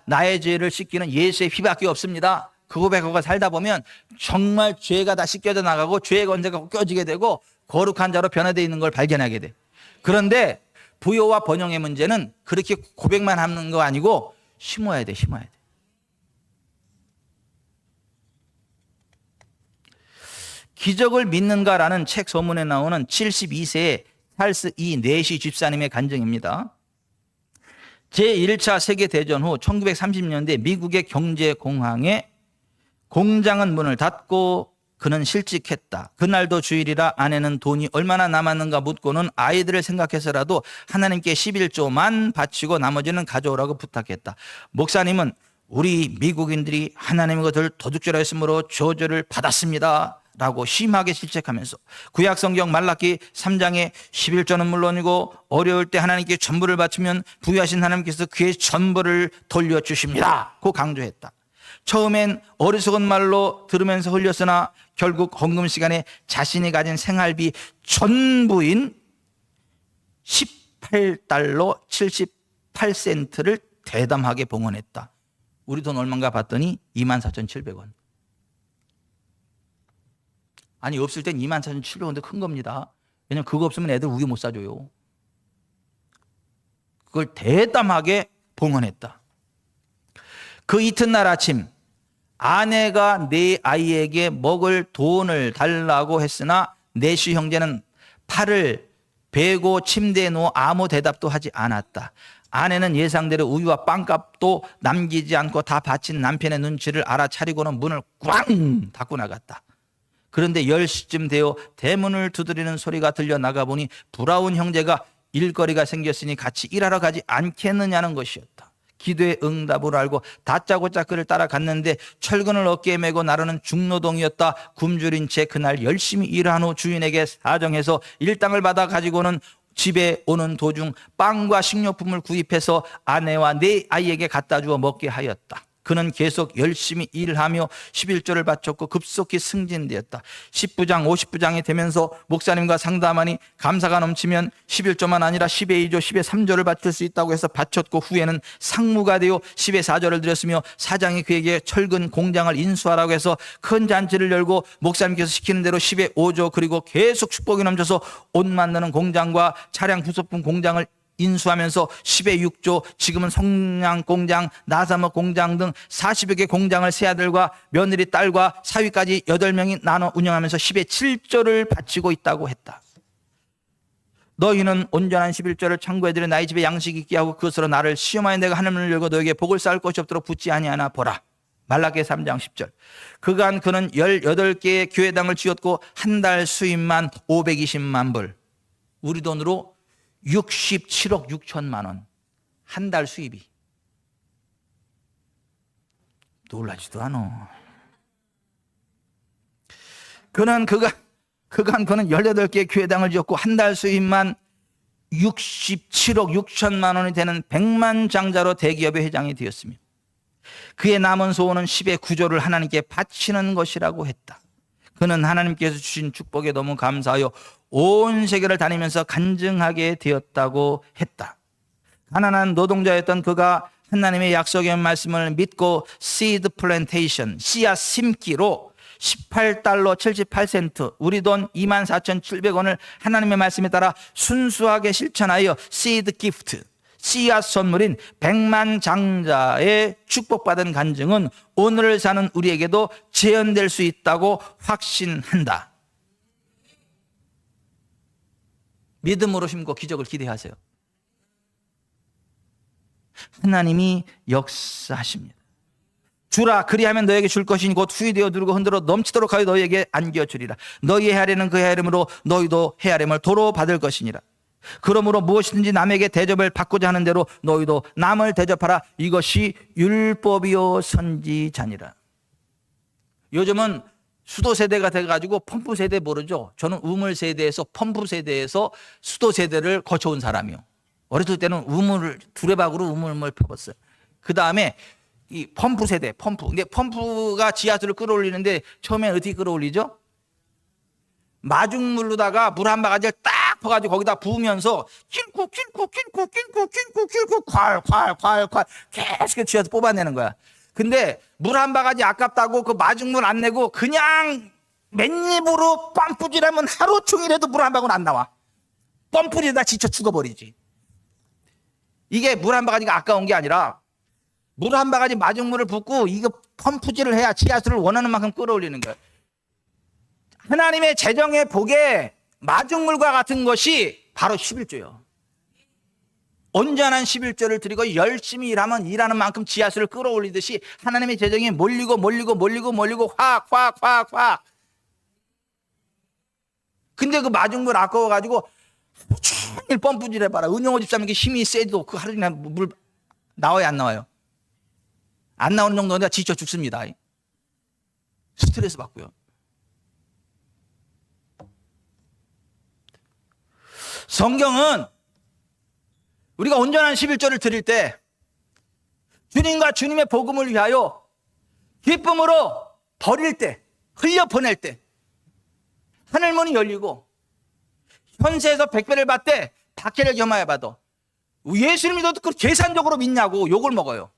나의 죄를 씻기는 예수의 피밖에 없습니다. 그 고백하고 살다 보면 정말 죄가 다 씻겨져 나가고 죄의 건재가 껴지게 되고 거룩한 자로 변화되어 있는 걸 발견하게 돼. 그런데 부요와 번영의 문제는 그렇게 고백만 하는 거 아니고 심어야 돼. 기적을 믿는가라는 책 서문에 나오는 72세의 찰스 E. 내시 집사님의 간증입니다. 제1차 세계대전 후 1930년대 미국의 경제공황에 공장은 문을 닫고 그는 실직했다. 그날도 주일이라 아내는 돈이 얼마나 남았는가 묻고는 아이들을 생각해서라도 하나님께 11조만 바치고 나머지는 가져오라고 부탁했다. 목사님은 우리 미국인들이 하나님의 것을 도둑질하 했으므로 저주를 받았습니다 라고 심하게 실책하면서 구약성경 말라기 3장에 11조는 물론이고 어려울 때 하나님께 전부를 바치면 부유하신 하나님께서 그의 전부를 돌려주십니다 고 강조했다. 처음엔 어리석은 말로 들으면서 흘렸으나 결국 헌금 시간에 자신이 가진 생활비 전부인 18달러 78센트를 대담하게 봉헌했다. 우리 돈 얼마인가 봤더니 24,700원. 아니, 없을 땐 24,700원도 큰 겁니다. 왜냐면 그거 없으면 애들 우유 못 사줘요. 그걸 대담하게 봉헌했다. 그 이튿날 아침 아내가 내 아이에게 먹을 돈을 달라고 했으나 내시 형제는 팔을 베고 침대에 누워 아무 대답도 하지 않았다. 아내는 예상대로 우유와 빵값도 남기지 않고 다 바친 남편의 눈치를 알아차리고는 문을 꽝 닫고 나갔다. 그런데 10시쯤 되어 대문을 두드리는 소리가 들려 나가보니 부러운 형제가 일거리가 생겼으니 같이 일하러 가지 않겠느냐는 것이었다. 기도의 응답을 알고 다짜고짜 그를 따라갔는데 철근을 어깨에 메고 나르는 중노동이었다. 굶주린 채 그날 열심히 일한 후 주인에게 사정해서 일당을 받아 가지고는 집에 오는 도중 빵과 식료품을 구입해서 아내와 네 아이에게 갖다 주어 먹게 하였다. 그는 계속 열심히 일하며 11조를 바쳤고 급속히 승진되었다. 10부장, 50부장이 되면서 목사님과 상담하니 감사가 넘치면 11조만 아니라 10의 2조, 10의 3조를 바칠 수 있다고 해서 바쳤고 후에는 상무가 되어 10의 4조를 드렸으며 사장이 그에게 철근 공장을 인수하라고 해서 큰 잔치를 열고 목사님께서 시키는 대로 10의 5조 그리고 계속 축복이 넘쳐서 옷 만드는 공장과 차량 부속품 공장을 인수하면서 10의 6조, 지금은 성냥 공장, 나사목 공장 등 40여 개 공장을 새 아들과 며느리 딸과 사위까지 8명이 나눠 운영하면서 10의 7조를 바치고 있다고 했다. 너희는 온전한 11조를 창고에 들여 나의 집에 양식 있게 하고 그것으로 나를 시험하여 내가 하늘문을 열고 너에게 복을 쌓을 것이 없도록 붙지 아니하나 보라. 말라기 3장 10절. 그간 그는 18개의 교회당을 지었고 한 달 수입만 520만 불. 우리 돈으로 67억 6천만 원. 한 달 수입이. 놀라지도 않아. 그간 18개의 교회당을 지었고 한 달 수입만 67억 6천만 원이 되는 백만장자로 대기업의 회장이 되었으며 그의 남은 소원은 10의 9조를 하나님께 바치는 것이라고 했다. 그는 하나님께서 주신 축복에 너무 감사하여 온 세계를 다니면서 간증하게 되었다고 했다. 가난한 노동자였던 그가 하나님의 약속의 말씀을 믿고 seed plantation, 씨앗 심기로 18달러 78센트, 우리 돈 24,700원을 하나님의 말씀에 따라 순수하게 실천하여 seed gift, 씨앗 선물인 백만장자의 축복받은 간증은 오늘을 사는 우리에게도 재현될 수 있다고 확신한다. 믿음으로 심고 기적을 기대하세요. 하나님이 역사하십니다. 주라, 그리하면 너에게 줄 것이니 곧 후이되어 누르고 흔들어 넘치도록 하여 너희에게 안겨주리라. 너희의 헤아림은 그 헤아림으로 너희도 헤아림을 도로 받을 것이니라. 그러므로 무엇이든지 남에게 대접을 받고자 하는 대로 너희도 남을 대접하라. 이것이 율법이요 선지자니라. 요즘은 수도 세대가 돼가지고 펌프 세대 모르죠. 저는 우물 세대에서 펌프 세대에서 수도 세대를 거쳐온 사람이요. 어렸을 때는 우물을 두레박으로 우물을 펴봤어요. 그 다음에 이 펌프 세대, 펌프. 근데 펌프가 지하수를 끌어올리는데 처음엔 어떻게 끌어올리죠? 마중물로다가 물 한 바가지를 딱 퍼가지고 거기다 부으면서 낄고 콸 계속 지하수 뽑아내는 거야. 근데 물 한 바가지 아깝다고 그 마중물 안 내고 그냥 맨입으로 펌프질하면 하루 종일해도 물 한 방울 안 나와. 펌프질에다 지쳐 죽어버리지. 이게 물 한 바가지가 아까운 게 아니라 물 한 바가지 마중물을 붓고 이거 펌프질을 해야 지하수를 원하는 만큼 끌어올리는 거예요. 하나님의 재정의 복에 마중물과 같은 것이 바로 11조예요. 온전한 11조를 드리고 열심히 일하면 일하는 만큼 지하수를 끌어올리듯이 하나님의 재정이 몰리고 확. 근데 그 마중물 아까워가지고 종일 펌프질 해봐라. 은영호 집사님께 힘이 세도 그 하루 종일 물 나와요, 안 나와요? 안 나오는 정도는 지쳐 죽습니다. 스트레스 받고요. 성경은 우리가 온전한 11조를 드릴 때 주님과 주님의 복음을 위하여 기쁨으로 버릴 때, 흘려 보낼 때 하늘문이 열리고 현세에서 100배를 받되 박해를 겸하여 봐도 예수님 믿어도 그 계산적으로 믿냐고 욕을 먹어요.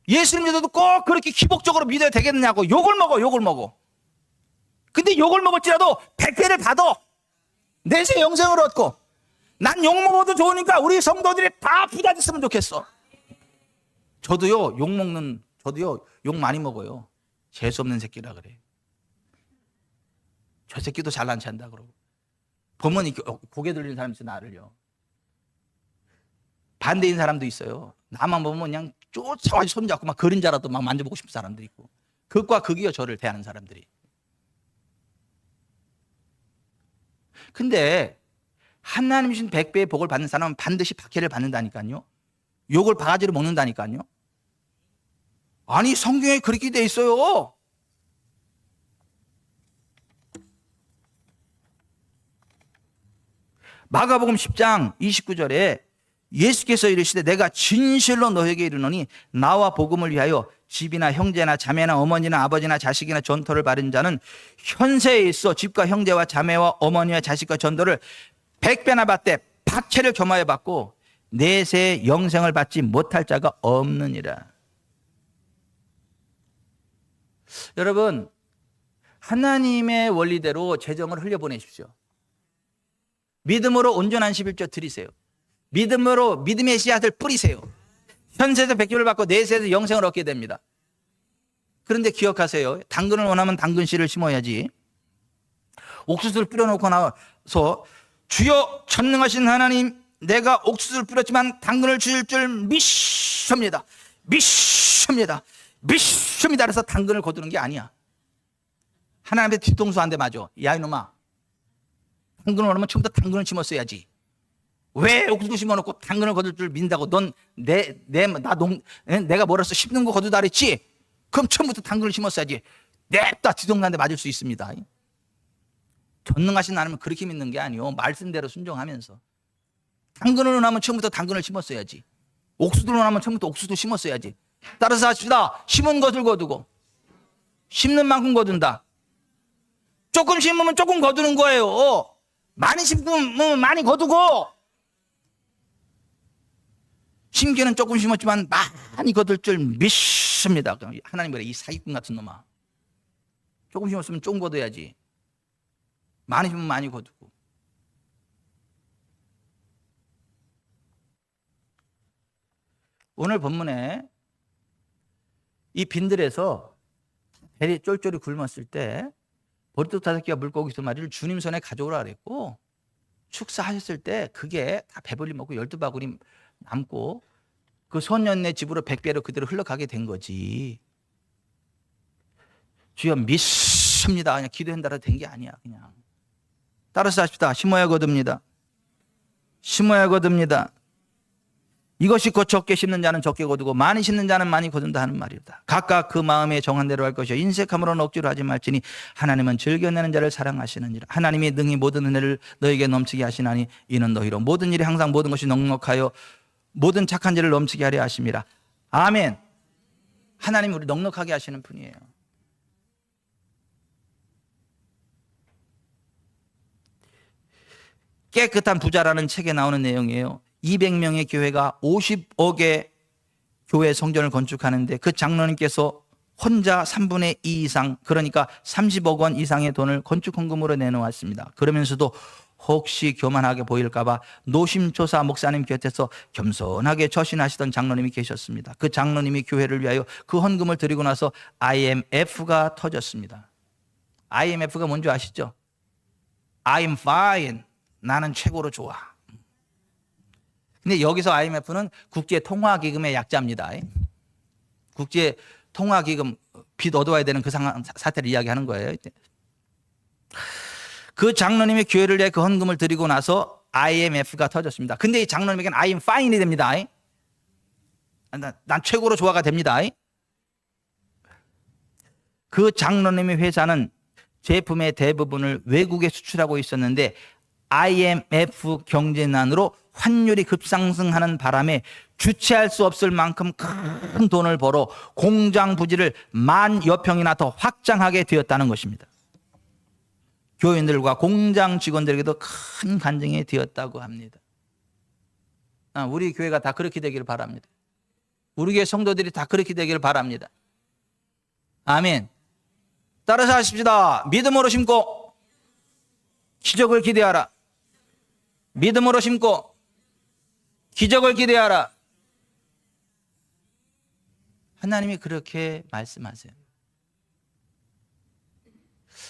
예수님 믿어도 꼭 그렇게 기복적으로 믿어야 되겠느냐고 욕을 먹어. 근데 욕을 먹을지라도 100배를 받아 내세 영생을 얻고 난 욕 먹어도 좋으니까 우리 성도들이 다 부자 됐으면 좋겠어. 저도요 욕 많이 먹어요. 재수 없는 새끼라 그래. 저 새끼도 잘난 체 한다 그러고 보면 고개 들리는 사람이 있어요. 나를요. 반대인 사람도 있어요. 나만 보면 그냥 쫓아와서 손잡고 막 그림자라도 막 만져보고 싶은 사람도 있고 극과 극이요. 저를 대하는 사람들이. 근데 하나님 주신 100배의 복을 받는 사람은 반드시 박해를 받는다니까요. 욕을 바가지로 먹는다니까요. 아니 성경에 그렇게 돼 있어요. 마가복음 10장 29절에 예수께서 이르시되 내가 진실로 너에게 이르노니 나와 복음을 위하여 집이나 형제나 자매나 어머니나 아버지나 자식이나 전토를 받은 자는 현세에 있어 집과 형제와 자매와 어머니와 자식과 전도를 100배나 받되 박해를 겸하여 받고 내세 영생을 받지 못할 자가 없느니라. 여러분 하나님의 원리대로 재정을 흘려보내십시오. 믿음으로 온전한 11조 드리세요. 믿음으로 믿음의 씨앗을 뿌리세요. 현세에서 100조를 받고 내세에서 영생을 얻게 됩니다. 그런데 기억하세요. 당근을 원하면 당근 씨를 심어야지. 옥수수를 뿌려놓고 나서 주여 전능하신 하나님 내가 옥수수를 뿌렸지만 당근을 주실 줄 믿습니다. 그래서 당근을 거두는 게 아니야. 하나님한테 뒤통수 한 대 맞아. 야 이놈아 당근을 원하면 처음부터 당근을 심었어야지. 왜 옥수수 심어놓고 당근을 거둘 줄 믿는다고? 넌 내가 뭐라서 심는 거 거두다 그랬지? 그럼 처음부터 당근을 심었어야지. 냅다 뒤통수한테 맞을 수 있습니다. 전능하신 하나님은 그렇게 믿는 게 아니요. 말씀대로 순종하면서 당근을 원하면 처음부터 당근을 심었어야지. 옥수수를 원하면 처음부터 옥수수 심었어야지. 따라서 하십시다. 심은 것을 거두고 심는 만큼 거둔다. 조금 심으면 조금 거두는 거예요. 많이 심으면 많이 거두고, 심기는 조금 심었지만 많이 거둘 줄 믿습니다. 하나님 그래, 이 사기꾼 같은 놈아. 조금 심었으면 조금 거둬야지. 많이 심으면 많이 거두고. 오늘 본문에 이 빈들에서 벨이 쫄쫄이 굶었을 때 보리떡 5개와 물고기 2마리를 주님 손에 가져오라 그랬고, 축사하셨을 때 그게 다 배불리 먹고 12바구니 남고 그 소년네 집으로 100배로 그대로 흘러가게 된 거지. 주여 믿습니다. 그냥 기도한다라 된 게 아니야. 그냥 따라서 하십시다. 심어야 거둡니다. 심어야 거둡니다. 이것이 곧 적게 심는 자는 적게 거두고 많이 심는 자는 많이 거둔다 하는 말이다. 각각 그 마음에 정한 대로 할 것이요 인색함으로는 억지로 하지 말지니 하나님은 즐겨내는 자를 사랑하시느니라. 하나님이 능히 모든 은혜를 너에게 넘치게 하시나니 이는 너희로 모든 일에 항상 모든 것이 넉넉하여 모든 착한 일을 넘치게 하려 하심이라. 아멘. 하나님이 우리 넉넉하게 하시는 분이에요. 깨끗한 부자라는 책에 나오는 내용이에요. 200명의 교회가 50억의 교회 성전을 건축하는데 그 장로님께서 혼자 3분의 2 이상, 그러니까 30억 원 이상의 돈을 건축 헌금으로 내놓았습니다. 그러면서도 혹시 교만하게 보일까봐 노심초사 목사님 곁에서 겸손하게 처신하시던 장로님이 계셨습니다. 그 장로님이 교회를 위하여 그 헌금을 드리고 나서 IMF가 터졌습니다. IMF가 뭔지 아시죠? I'm fine. 나는 최고로 좋아. 근데 여기서 IMF는 국제통화기금의 약자입니다. 국제통화기금, 빚 얻어와야 되는 그 사태를 이야기하는 거예요. 그 장로님이 교회를 위해 그 헌금을 드리고 나서 IMF가 터졌습니다. 근데 이 장로님에게는 I'm fine이 됩니다. 난 최고로 좋아가 됩니다. 그 장로님의 회사는 제품의 대부분을 외국에 수출하고 있었는데 IMF 경제난으로 환율이 급상승하는 바람에 주체할 수 없을 만큼 큰 돈을 벌어 공장 부지를 10,000여 평이나 더 확장하게 되었다는 것입니다. 교인들과 공장 직원들에게도 큰 간증이 되었다고 합니다. 우리 교회가 다 그렇게 되기를 바랍니다. 우리 교회 성도들이 다 그렇게 되기를 바랍니다. 아멘. 따라서 하십시다. 믿음으로 심고 기적을 기대하라. 믿음으로 심고 기적을 기대하라. 하나님이 그렇게 말씀하세요.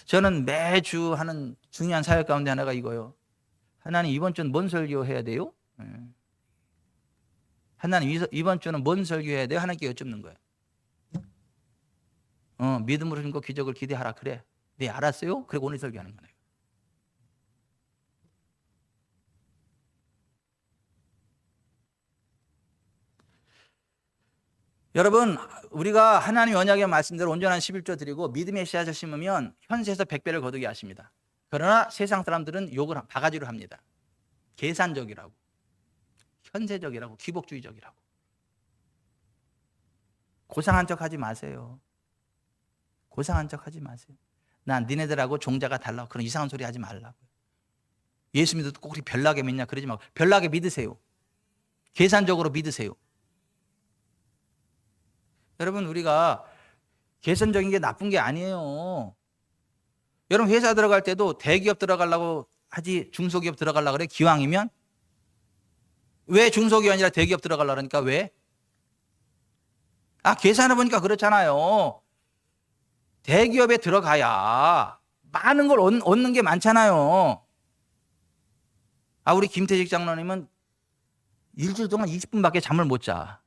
저는 매주 하는 중요한 사역 가운데 하나가 이거요. 하나님 이번 주는 뭔 설교해야 돼요? 하나님 이번 주는 뭔 설교해야 돼요? 하나님께 여쭙는 거예요. 믿음으로 심고 기적을 기대하라. 그래. 네, 알았어요? 그리고 오늘 설교하는 거예요. 여러분, 우리가 하나님 언약의 말씀대로 온전한 11조 드리고 믿음의 씨앗을 심으면 현세에서 100배를 거두게 하십니다. 그러나 세상 사람들은 욕을 바가지로 합니다. 계산적이라고, 현세적이라고, 기복주의적이라고. 고상한 척 하지 마세요. 고상한 척 하지 마세요. 난 니네들하고 종자가 달라. 그런 이상한 소리 하지 말라고. 예수 믿어도 꼭 별나게 믿냐 그러지 말고 별나게 믿으세요. 계산적으로 믿으세요. 여러분, 우리가 계산적인 게 나쁜 게 아니에요. 여러분, 회사 들어갈 때도 대기업 들어가려고 하지 중소기업 들어가려고 그래? 기왕이면? 왜 중소기업이 아니라 대기업 들어가려고 그러니까 왜? 계산해 보니까 그렇잖아요. 대기업에 들어가야 많은 걸 얻는 게 많잖아요. 우리 김태식 장로님은 일주일 동안 20분밖에 잠을 못 자.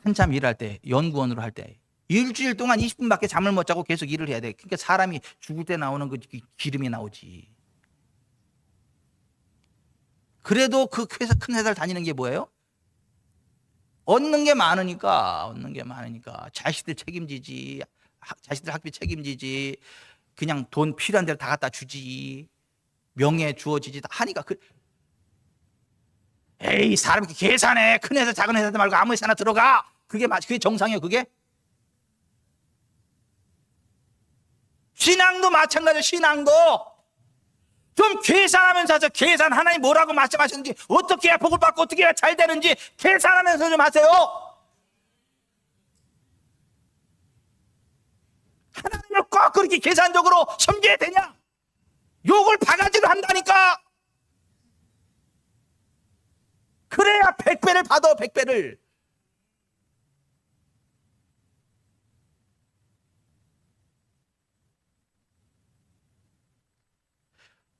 한참 일할 때, 연구원으로 할 때 일주일 동안 20분밖에 잠을 못 자고 계속 일을 해야 돼. 그러니까 사람이 죽을 때 나오는 그 기름이 나오지. 그래도 그 큰 회사를 다니는 게 뭐예요? 얻는 게 많으니까 자식들 책임지지, 자식들 학비 책임지지, 그냥 돈 필요한 대로 다 갖다 주지, 명예 주어지지 다 하니까 에이, 사람이 계산해. 큰 회사 작은 회사도 말고 아무 회사나 들어가. 그게 정상이에요, 그게? 신앙도 마찬가지예요, 신앙도. 좀 계산하면서 하세요. 계산. 하나님 뭐라고 말씀하셨는지, 어떻게 해야 복을 받고 어떻게 해야 잘 되는지 계산하면서 좀 하세요. 하나님을 꼭 그렇게 계산적으로 섬겨야 되냐? 욕을 바가지로 한다니까. 그래야 100배를 받아, 100배를.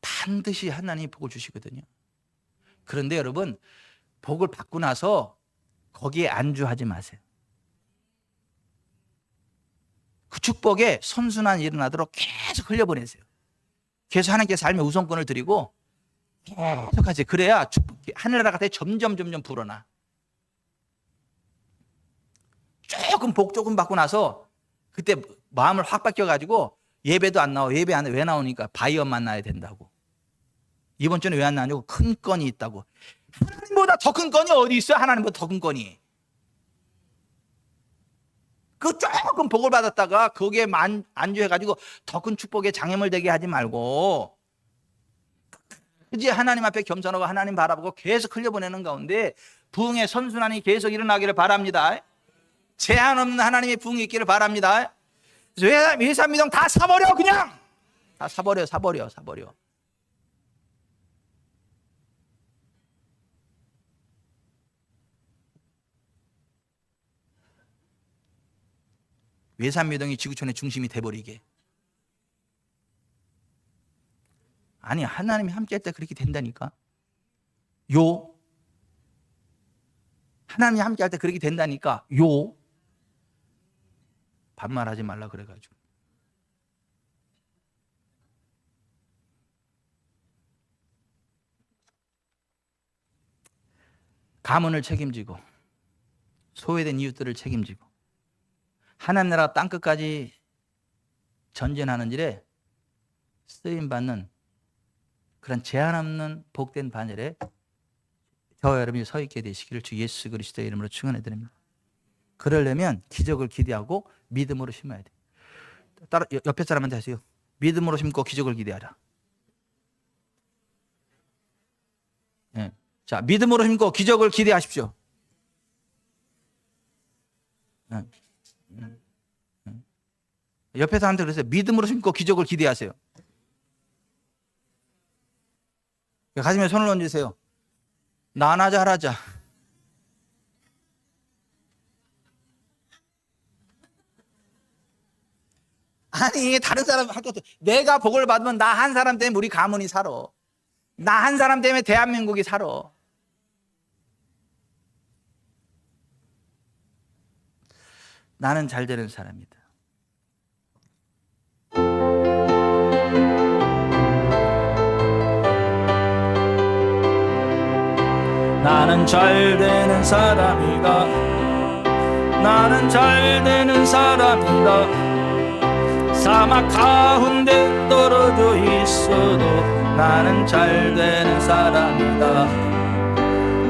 반드시 하나님이 복을 주시거든요. 그런데 여러분, 복을 받고 나서 거기에 안주하지 마세요. 그 축복에 선순환이 일어나도록 계속 흘려보내세요. 계속 하나님께서 삶의 우선권을 드리고 계속 하세요. 그래야 축복이 하늘나라가 점점 불어나. 조금 복 조금 받고 나서 그때 마음을 확 바뀌어가지고 예배도 안 나와. 예배 안 해. 왜 나오니까 바이어 만나야 된다고. 이번 주는 왜 안 나오냐고. 큰 건이 있다고. 하나님보다 더 큰 건이 어디 있어요? 하나님보다 더 큰 건이. 그 조금 복을 받았다가 거기에 안주해가지고 더 큰 축복에 장애물 되게 하지 말고 이제 하나님 앞에 겸손하고 하나님 바라보고 계속 흘려보내는 가운데 부흥의 선순환이 계속 일어나기를 바랍니다. 제한 없는 하나님의 부흥이 있기를 바랍니다. 외삼미동 다 사버려. 그냥 다 사버려. 외삼미동이 지구촌의 중심이 돼버리게. 아니, 하나님이 함께 할 때 그렇게 된다니까. 하나님이 함께 할 때 그렇게 된다니까. 반말하지 말라 그래가지고. 가문을 책임지고 소외된 이웃들을 책임지고 하나님 나라 땅끝까지 전진하는 일에 쓰임받는 그런 제한 없는 복된 반열에 저와 여러분이 서 있게 되시기를 주 예수 그리스도의 이름으로 축원해 드립니다. 그러려면 기적을 기대하고 믿음으로 심어야 돼. 따라 옆에 사람한테 하세요. 믿음으로 심고 기적을 기대하라. 네. 자, 믿음으로 심고 기적을 기대하십시오. 네. 옆에 사람한테 그러세요. 믿음으로 심고 기적을 기대하세요. 가슴에 손을 얹으세요. 나나 잘하자. 아니, 다른 사람 할 것도 내가 복을 받으면 나 한 사람 때문에 우리 가문이 살아. 나 한 사람 때문에 대한민국이 살아. 나는 잘 되는 사람이다. 나는 잘 되는 사람이다. 나는 잘 되는 사람이다. 사막 가운데 떨어져 있어도 나는 잘 되는 사람이다.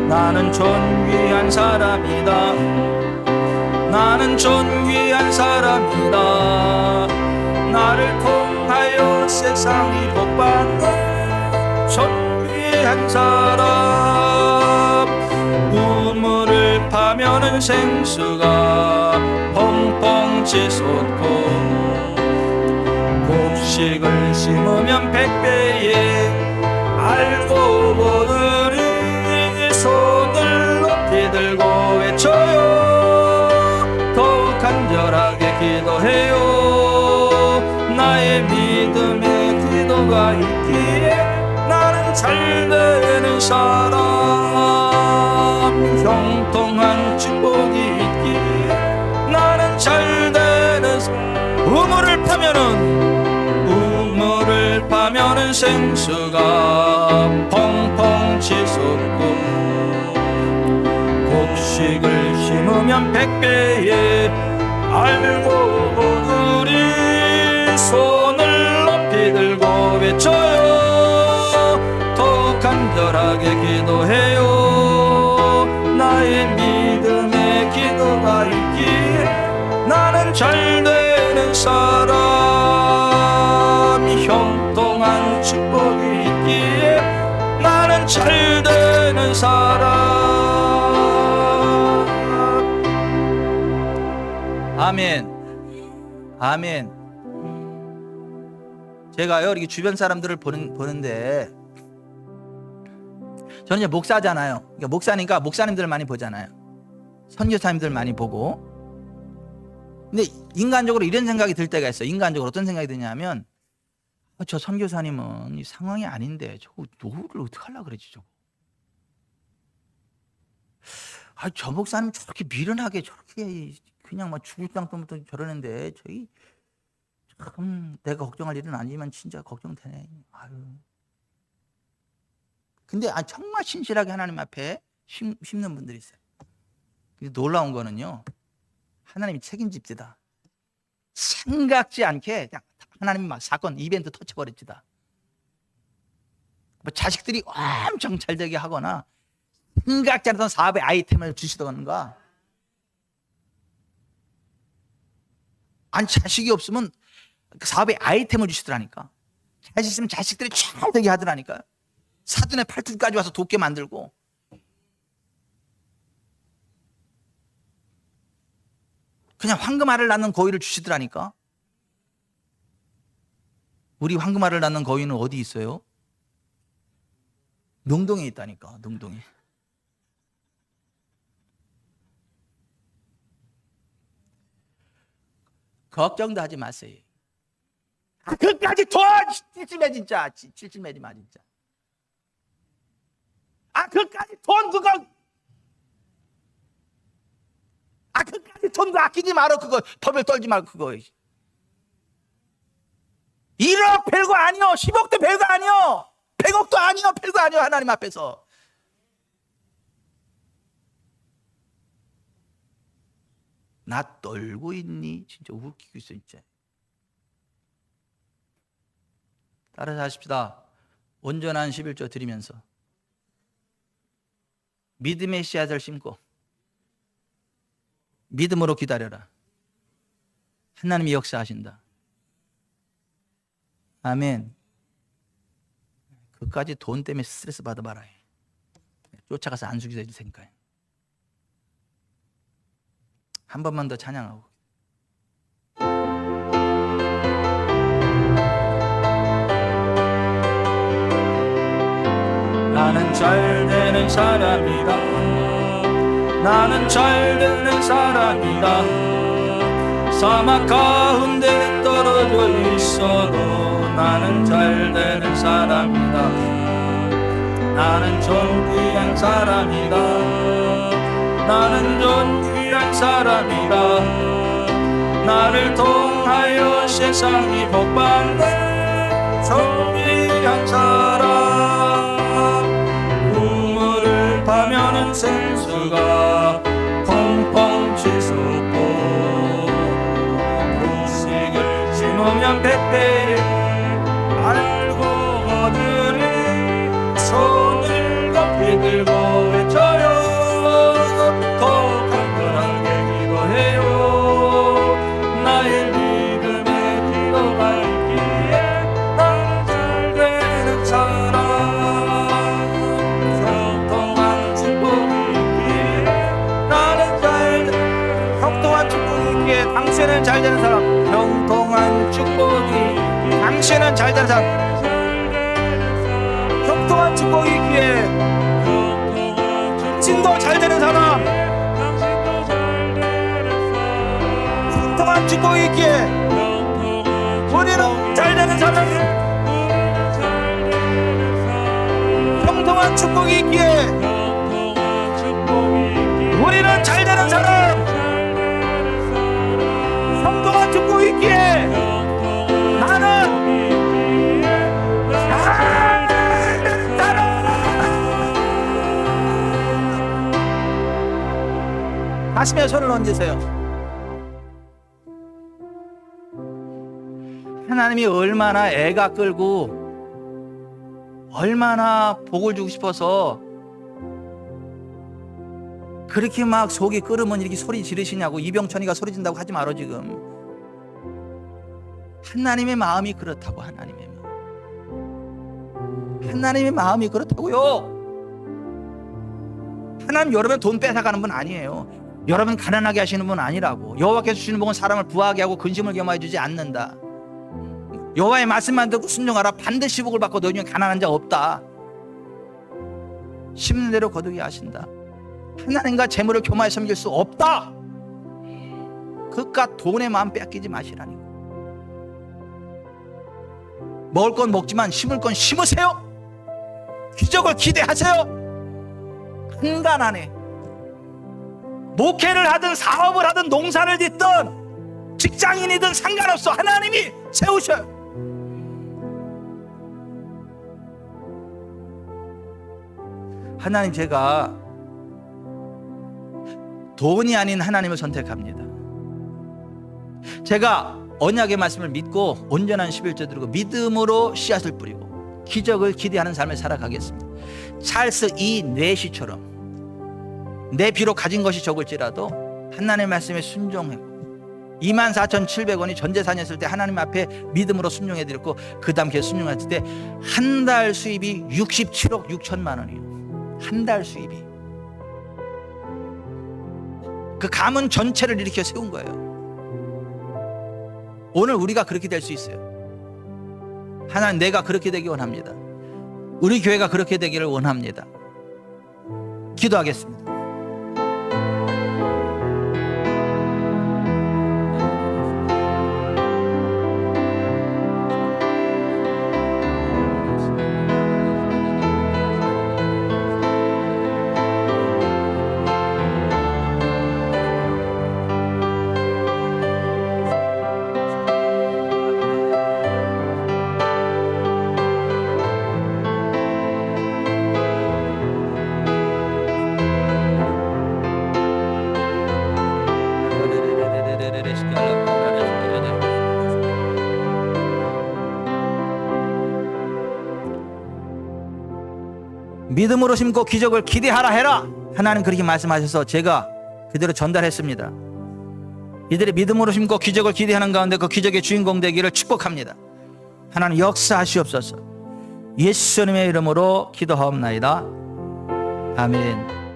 나는 존귀한 사람이다. 나는 존귀한 사람이다. 나를 통하여 세상이 복받는 존귀한 사람. 우물을 파면은 생수가 펑펑 치솟고 곡식을 심으면 100배에 알고 보더니 손을 높이 들고 외쳐요. 더욱 간절하게 기도해요. 나의 믿음의 기도가 있기에 나는 잘 되는 사람. 형통한 축복이 있기에 나는 잘 되는 사람. 우물을 파면은 생수가 펑펑 치솟고 곡식을 심으면 100배에 알고 보들이 손을 높이 들고 외쳐요. 더 간절하게 기도해요. 나의 믿음의 기도가 잘 되는 사람. 아멘. 아멘. 제가요 이렇게 주변 사람들을 보는데 저는 이제 목사잖아요. 그러니까 목사니까 목사님들 많이 보잖아요. 선교사님들 많이 보고. 근데 인간적으로 이런 생각이 들 때가 있어요. 인간적으로 어떤 생각이 드냐면 저 선교사님은 이 상황이 아닌데 저거 노후를 어떻게 하려고 그러지 저거. 저 목사님 저렇게 미련하게 저렇게 그냥 막 죽을 땅부터 저러는데 저기 참 내가 걱정할 일은 아니지만 진짜 걱정되네. 아유. 근데 정말 신실하게 하나님 앞에 심는 분들이 있어요. 근데 놀라운 거는요, 하나님이 책임집시다. 생각지 않게 그냥 하나님이 막 사건 이벤트 터쳐버립시다. 뭐 자식들이 엄청 잘 되게 하거나 생각지 않았던 사업의 아이템을 주시던가, 자식이 없으면 그 사업의 아이템을 주시더라니까. 자식 있으면 자식들이 잘 되게 하더라니까. 사돈의 팔뚝까지 와서 돕게 만들고. 그냥 황금알을 낳는 거위를 주시더라니까. 우리 황금알을 낳는 거위는 어디 있어요? 농동에 있다니까. 농동에. 걱정도 하지 마세요. 그까지 돈! 찔찔매 진짜. 찔찔매지 마 진짜. 그까지 돈 그거. 그까지 돈 그거 아끼지 말어. 그거 법을 떨지 말고 그거. 1억 별거 아니요. 10억도 별거 아니요. 100억도 아니요. 별거 아니요. 하나님 앞에서. 나 떨고 있니? 진짜 웃기고 있어 진짜. 따라서 하십시다. 온전한 11조 드리면서 믿음의 씨앗을 심고 믿음으로 기다려라. 하나님이 역사하신다. 아멘. 그까지 돈 때문에 스트레스 받아봐라. 쫓아가서 안수기도 해줄 테니까요. 한 번만 더 찬양하고. 나는 잘 되는 사람이다. 나는 잘 되는 사람이다. 사막 가운데 떨어져 있어도 나는 잘 되는 사람이다. 나는 존귀한 사람이다. 나는 존귀한 사람이다. 나를 통하여 세상이 복받는 존귀한 사람. 눈물을 파면은 생수가 펑펑 치솟고 곡식을 심으면 백배에 알고 거들이 손을 높이 들고 외쳐요. 더 강건하게 기도해요. 나의 믿음의 기도가 있기에 나는 잘 되는 사람. 형통한 축복이 있기에 나는 잘 되는. 형통한 축복이 있기에 당신은 잘 되는 사람. 형통한 축복이 당신은 잘 되는 사람. 형통한 축복이 있기에 당신도 잘 되는 사람. 형통한 축복이 있기에 우리는 잘 되는 사람. 형통한 축복이 있기에 우리는 잘 되는 사람. 형통한 축복이 있기에 나는 가슴에 손을 얹으세요. 하나님이 얼마나 애가 끌고 얼마나 복을 주고 싶어서 그렇게 막 속이 끓으면 이렇게 소리 지르시냐고. 이병천이가 소리 진다고 하지 말어. 지금 하나님의 마음이 그렇다고. 하나님의 마음이 그렇다고요. 하나님 여러분 돈 뺏어가는 분 아니에요. 여러분 가난하게 하시는 분 아니라고. 여호와께서 주시는 복은 사람을 부하게 하고 근심을 겸하여 주지 않는다. 여호와의 말씀만 듣고 순종하라. 반드시 복을 받고 너희 중에 가난한 자 없다. 심는 대로 거두게 하신다. 하나님과 재물을 교만해 섬길 수 없다. 그깟 돈의 마음 뺏기지 마시라니까. 먹을 건 먹지만 심을 건 심으세요. 기적을 기대하세요. 한간 안에 목회를 하든 사업을 하든 농사를 짓든 직장인이든 상관없어. 하나님이 세우셔요. 하나님, 제가 돈이 아닌 하나님을 선택합니다. 제가 언약의 말씀을 믿고 온전한 11조 드리고 믿음으로 씨앗을 뿌리고 기적을 기대하는 삶을 살아가겠습니다. 찰스 이 뇌시처럼 내 비록 가진 것이 적을지라도 하나님의 말씀에 순종하고 24,700원이 전 재산이었을 때 하나님 앞에 믿음으로 순종해드렸고 그 다음 계속 순종했을 때 한 달 수입이 67억 6천만 원이에요. 한 달 수입이. 그 가문 전체를 일으켜 세운 거예요. 오늘 우리가 그렇게 될 수 있어요. 하나님, 내가 그렇게 되기 원합니다. 우리 교회가 그렇게 되기를 원합니다. 기도하겠습니다. 믿음으로 심고 기적을 기대하라 해라. 하나님 그렇게 말씀하셔서 제가 그대로 전달했습니다. 이들이 믿음으로 심고 기적을 기대하는 가운데 그 기적의 주인공 되기를 축복합니다. 하나님 역사하시옵소서. 예수님의 이름으로 기도하옵나이다. 아멘.